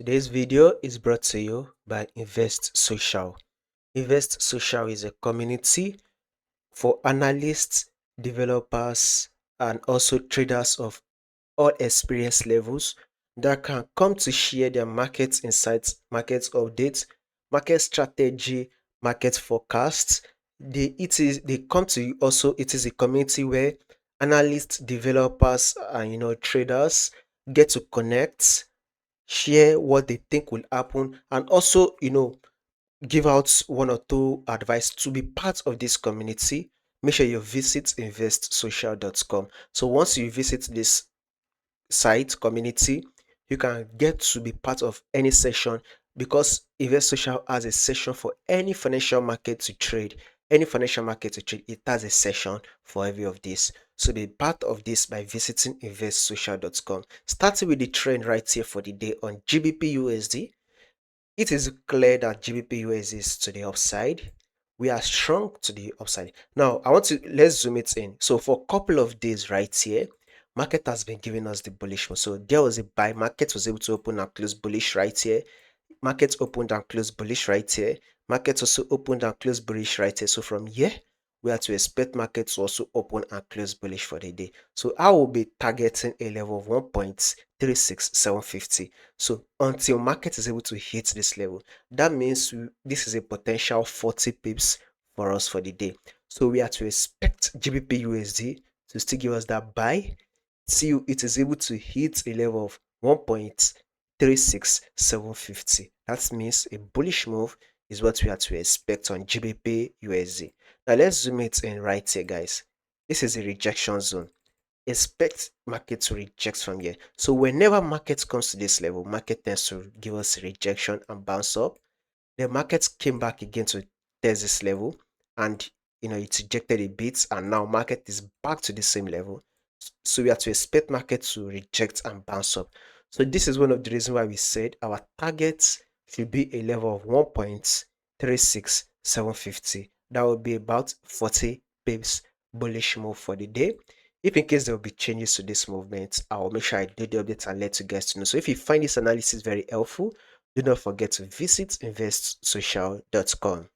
Today's video is brought to you by Invest Social. Invest Social is a community for analysts, developers, and also traders of all experience levels that can come to share their market insights, market updates, market strategy, market forecasts. They come to you also. It is a community where analysts, developers, and traders get to connect, share what they think will happen, and also give out one or two advice. To be part of this community, make sure you visit investsocial.com. So once you visit this site community, you can get to be part of any session, because Invest Social has a session for any financial market to trade. Any financial market to trade, it has a session for every of this. So be part of this by visiting investsocial.com. Starting with the trend right here for the day on GBPUSD. It is clear that GBPUSD is to the upside. We are strong to the upside. Now, let's zoom it in. So for a couple of days right here, market has been giving us the bullish one. So there was a buy. Market was able to open and close bullish right here. Market opened and closed bullish right here. Market also opened and closed bullish right here. So from here, we are to expect market to also open and close bullish for the day. So I will be targeting a level of 1.36750. So until market is able to hit this level, that means this is a potential 40 pips for us for the day. So we are to expect GBPUSD to still give us that buy till it is able to hit a level of 1.36750. That means a bullish move is what we are to expect on GBP USD. Now let's zoom it in right here, guys. This is a rejection zone. Expect market to reject from here. So whenever market comes to this level, market tends to give us a rejection and bounce up. The market came back again to test this level, and it rejected a bit, and now market is back to the same level. So we have to expect market to reject and bounce up. So this is one of the reasons why we said our targets should be a level of 1.36750. That would be about 40 pips bullish move for the day. If in case there will be changes to this movement, I will make sure I do the update and let you guys know. So if you find this analysis very helpful, do not forget to visit investsocial.com.